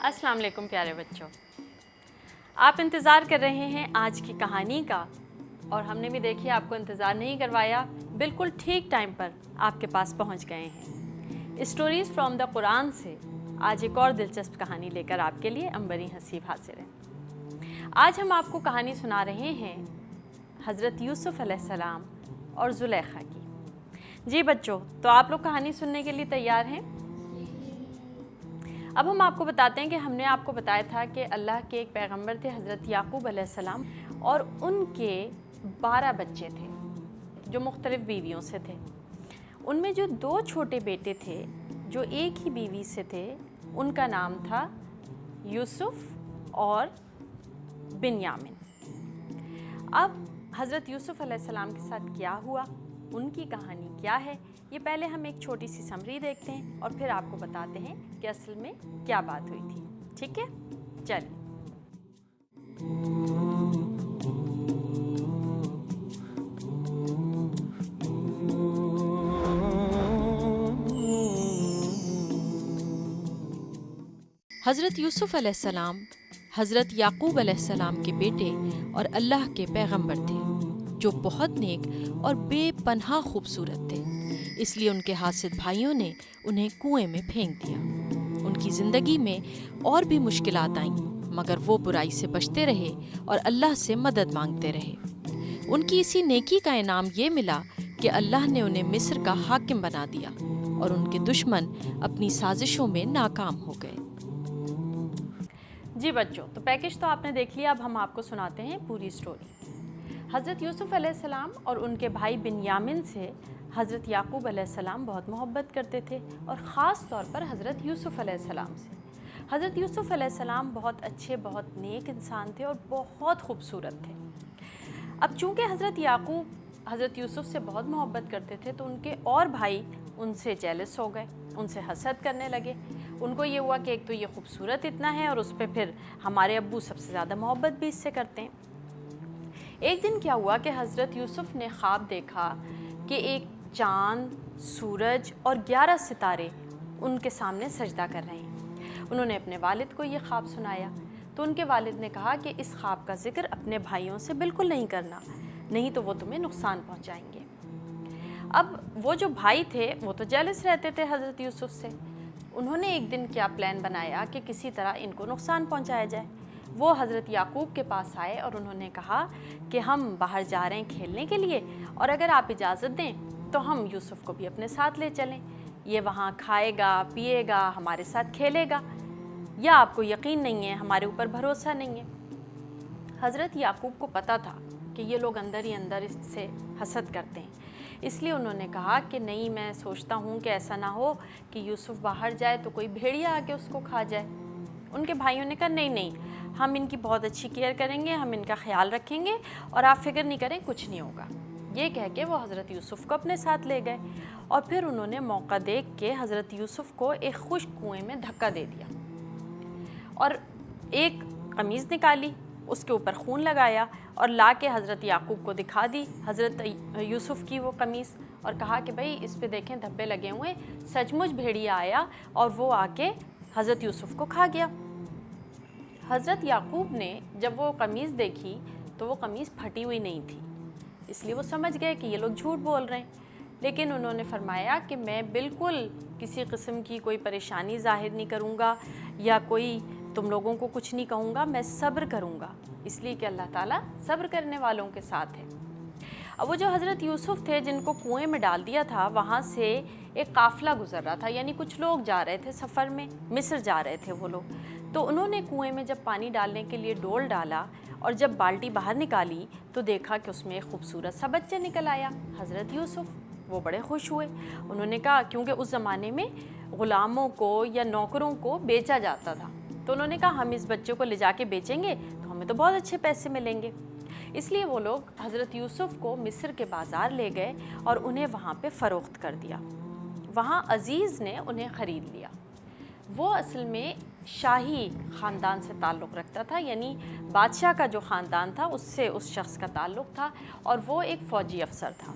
अस्सलाम वालेकुम प्यारे बच्चों, आप इंतज़ार कर रहे हैं आज की कहानी का और हमने भी देखिए आपको इंतज़ार नहीं करवाया, बिल्कुल ठीक टाइम पर आपके पास पहुंच गए हैं। स्टोरीज़ फ्रॉम द कुरान से आज एक और दिलचस्प कहानी लेकर आपके लिए अंबरी हसीब हाजिर है। आज हम आपको कहानी सुना रहे हैं हज़रत यूसुफ़ अलैहिस्सलाम और ज़ुलेखा की। जी बच्चों, तो आप लोग कहानी सुनने के लिए तैयार हैं? अब हम आपको बताते हैं कि हमने आपको बताया था कि अल्लाह के एक पैगंबर थे हज़रत याकूब अलैहिस्सलाम और उनके 12 बच्चे थे जो मुख्तलिफ़ बीवियों से थे। उनमें जो 2 छोटे बेटे थे जो एक ही बीवी से थे, उनका नाम था यूसुफ़ और बिन्यामिन। अब हज़रत यूसुफ़ अलैहिस्सलाम के साथ क्या हुआ, उनकी कहानी क्या है, ये पहले हम एक छोटी सी समरी देखते हैं और फिर आपको बताते हैं कि असल में क्या बात हुई थी। ठीक है, चलिए। हज़रत यूसुफ़ अलैहिस्सलाम हज़रत याकूब अलैहिस्सलाम के बेटे और अल्लाह के पैगंबर थे जो बहुत नेक और बेपनाह खूबसूरत थे। इसलिए उनके हासिद भाइयों ने उन्हें कुएं में फेंक दिया। उनकी ज़िंदगी में और भी मुश्किलात आईं, मगर वो बुराई से बचते रहे और अल्लाह से मदद मांगते रहे। उनकी इसी नेकी का इनाम ये मिला कि अल्लाह ने उन्हें मिस्र का हाकिम बना दिया और उनके दुश्मन अपनी साजिशों में नाकाम हो गए। जी बच्चों, तो पैकेज तो आपने देख लिया, अब हम आपको सुनाते हैं पूरी स्टोरी। हज़रत यूसुफ़ अलैहिस्सलाम और उनके भाई बिन्यामिन से हज़रत याकूब अलैहिस्सलाम बहुत मोहब्बत करते थे और ख़ास तौर पर हज़रत यूसुफ़ अलैहिस्सलाम से। हज़रत यूसुफ़ अलैहिस्सलाम बहुत अच्छे, बहुत नेक इंसान थे और बहुत खूबसूरत थे। अब चूँकि हज़रत याकूब हज़रत यूसुफ़ से बहुत मोहब्बत करते थे तो उनके और भाई उनसे जेलस हो गए, उनसे हसद करने लगे। उनको ये हुआ कि एक तो ये खूबसूरत इतना है और उस पर फिर हमारे अब्बू सबसे ज़्यादा मोहब्बत भी इससे करते हैं। एक दिन क्या हुआ कि हज़रत यूसुफ़ ने ख्वाब देखा कि एक चाँद, सूरज और 11 सितारे उनके सामने सजदा कर रहे हैं। उन्होंने अपने वालिद को ये ख्वाब सुनाया तो उनके वालिद ने कहा कि इस ख्वाब का ज़िक्र अपने भाइयों से बिल्कुल नहीं करना, नहीं तो वो तुम्हें नुकसान पहुंचाएंगे। अब वो जो भाई थे वो तो जेलस रहते थे हज़रत यूसुफ़ से। उन्होंने एक दिन क्या प्लान बनाया कि किसी तरह इनको नुकसान पहुंचाया जाए। वो हज़रत याकूब के पास आए और उन्होंने कहा कि हम बाहर जा रहे हैं खेलने के लिए और अगर आप इजाज़त दें तो हम यूसुफ़ को भी अपने साथ ले चलें। ये वहाँ खाएगा, पिएगा, हमारे साथ खेलेगा, या आपको यकीन नहीं है, हमारे ऊपर भरोसा नहीं है। हज़रत याकूब को पता था कि ये लोग अंदर ही अंदर इससे हसद करते हैं, इसलिए उन्होंने कहा कि नहीं, मैं सोचता हूँ कि ऐसा ना हो कि यूसुफ़ बाहर जाए तो कोई भेड़िया आके उसको खा जाए। उनके भाइयों ने कहा नहीं नहीं, हम इनकी बहुत अच्छी केयर करेंगे, हम इनका ख्याल रखेंगे और आप फिक्र नहीं करें, कुछ नहीं होगा। ये कह के वो हज़रत यूसुफ़ को अपने साथ ले गए और फिर उन्होंने मौका देख के हज़रत यूसुफ़ को एक खुश्क कुएँ में धक्का दे दिया और एक कमीज़ निकाली, उसके ऊपर खून लगाया और ला के हज़रत याकूब को दिखा दी हज़रत यूसुफ़ की वो कमीज़ और कहा कि भाई इस पे देखें धब्बे लगे हुए, सचमुच भेड़िया आया और वो आके हज़रत यूसुफ़ को खा गया। हज़रत याकूब ने जब वो कमीज़ देखी तो वो कमीज़ फटी हुई नहीं थी, इसलिए वो समझ गए कि ये लोग झूठ बोल रहे हैं। लेकिन उन्होंने फरमाया कि मैं बिल्कुल किसी किस्म की कोई परेशानी ज़ाहिर नहीं करूँगा या कोई तुम लोगों को कुछ नहीं कहूँगा, मैं सब्र करूँगा, इसलिए कि अल्लाह ताला सब्र करने वालों के साथ है। अब वो जो हज़रत यूसुफ़ थे जिनको कुएं में डाल दिया था, वहाँ से एक काफ़िला गुज़र रहा था, यानी कुछ लोग जा रहे थे सफ़र में, मिस्र जा रहे थे वो लोग। तो उन्होंने कुएं में जब पानी डालने के लिए डोल डाला और जब बाल्टी बाहर निकाली तो देखा कि उसमें एक खूबसूरत सा बच्चा निकल आया, हज़रत यूसुफ़। वो बड़े खुश हुए। उन्होंने कहा, क्योंकि उस ज़माने में ग़ुलामों को या नौकरों को बेचा जाता था, तो उन्होंने कहा हम इस बच्चे को ले जाके बेचेंगे तो हमें तो बहुत अच्छे पैसे मिलेंगे। इसलिए वो लोग हज़रत यूसुफ़ को मिस्र के बाज़ार ले गए और उन्हें वहाँ पे फ़रोख्त कर दिया। वहाँ अज़ीज़ ने उन्हें ख़रीद लिया। वो असल में शाही ख़ानदान से ताल्लुक़ रखता था, यानी बादशाह का जो ख़ानदान था उससे उस शख्स का ताल्लुक़ था और वो एक फ़ौजी अफसर था।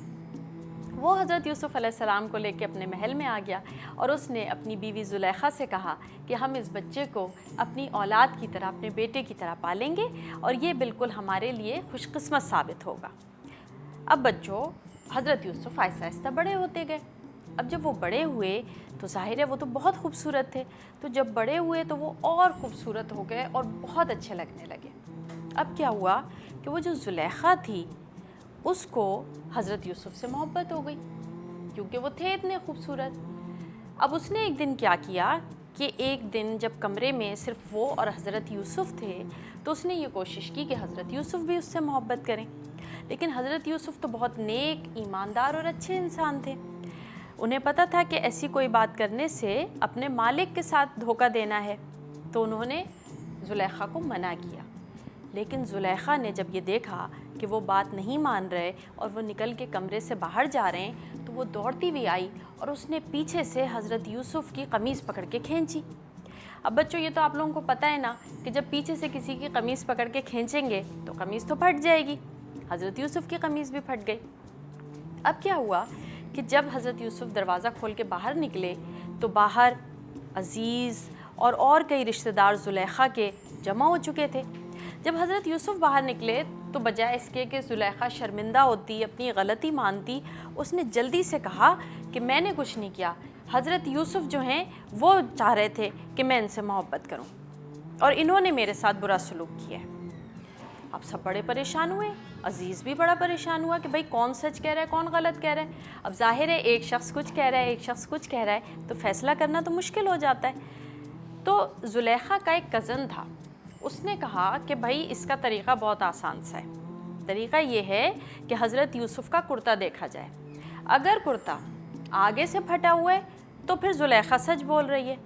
वो हज़रत यूसुफ़ अलैहिस्सलाम को लेके अपने महल में आ गया और उसने अपनी बीवी ज़ुलेखा से कहा कि हम इस बच्चे को अपनी औलाद की तरह, अपने बेटे की तरह पालेंगे और ये बिल्कुल हमारे लिए खुशकिस्मत साबित होगा। अब बच्चों, हज़रत यूसुफ़ आहिस्ता आहिस्ता बड़े होते गए। अब जब वो बड़े हुए तो ज़ाहिर है वो तो बहुत खूबसूरत थे, तो जब बड़े हुए तो वो और खूबसूरत हो गए और बहुत अच्छे लगने लगे। अब क्या हुआ कि वो जो ज़ुलेखा थी उसको हज़रत यूसुफ़ से मोहब्बत हो गई क्योंकि वो थे इतने खूबसूरत। अब उसने एक दिन क्या किया कि एक दिन जब कमरे में सिर्फ वो और हज़रत यूसुफ़ थे तो उसने ये कोशिश की कि हज़रत यूसुफ़ भी उससे मोहब्बत करें। लेकिन हज़रत यूसुफ़ तो बहुत नेक, ईमानदार और अच्छे इंसान थे। उन्हें पता था कि ऐसी कोई बात करने से अपने मालिक के साथ धोखा देना है, तो उन्होंने ज़ुलेखा को मना किया। लेकिन ज़ुलेखा ने जब ये देखा कि वो बात नहीं मान रहे और वो निकल के कमरे से बाहर जा रहे हैं, तो वो दौड़ती हुई आई और उसने पीछे से हज़रत यूसुफ़ की कमीज़ पकड़ के खींची। अब बच्चों, ये तो आप लोगों को पता है ना कि जब पीछे से किसी की कमीज़ पकड़ के खींचेंगे तो कमीज़ तो फट जाएगी। हज़रत यूसुफ़ की कमीज़ भी फट गई। अब क्या हुआ कि जब हज़रत यूसुफ़ दरवाज़ा खोल के बाहर निकले तो बाहर अज़ीज़ और कई रिश्तेदार ज़ुलेखा के जमा हो चुके थे। जब हज़रत यूसुफ़ बाहर निकले तो बजाय इसके कि ज़ुलेखा शर्मिंदा होती, अपनी गलती मानती, उसने जल्दी से कहा कि मैंने कुछ नहीं किया, हज़रत यूसुफ़ जो हैं वो चाह रहे थे कि मैं इनसे मोहब्बत करूं और इन्होंने मेरे साथ बुरा सलूक किया है। अब सब बड़े परेशान हुए। अज़ीज़ भी बड़ा परेशान हुआ कि भाई कौन सच कह रहा है, कौन गलत कह रहा है। अब ज़ाहिर है एक शख्स कुछ कह रहा है, एक शख्स कुछ कह रहा है, तो फ़ैसला करना तो मुश्किल हो जाता है। तो ज़ुलेखा का एक कज़न था, उसने कहा कि भाई इसका तरीक़ा बहुत आसान सा है। तरीक़ा ये है कि हज़रत यूसुफ़ का कुर्ता देखा जाए। अगर कुर्ता आगे से फटा हुआ है तो फिर ज़ुलेखा सच बोल रही है,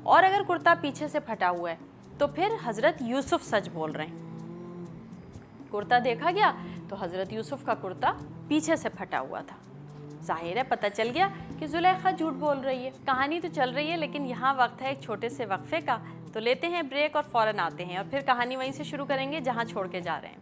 और अगर कुर्ता पीछे से फटा हुआ है तो फिर हज़रत यूसुफ़ सच बोल रहे हैं। कुर्ता देखा गया तो हज़रत यूसुफ़ का कुर्ता पीछे से फटा हुआ था। ज़ाहिर है पता चल गया कि ज़ुलेखा झूठ बोल रही है। कहानी तो चल रही है, लेकिन यहाँ वक्त है एक छोटे से वक्फे का, तो लेते हैं ब्रेक और फ़ौरन आते हैं और फिर कहानी वहीं से शुरू करेंगे जहाँ छोड़ के जा रहे हैं।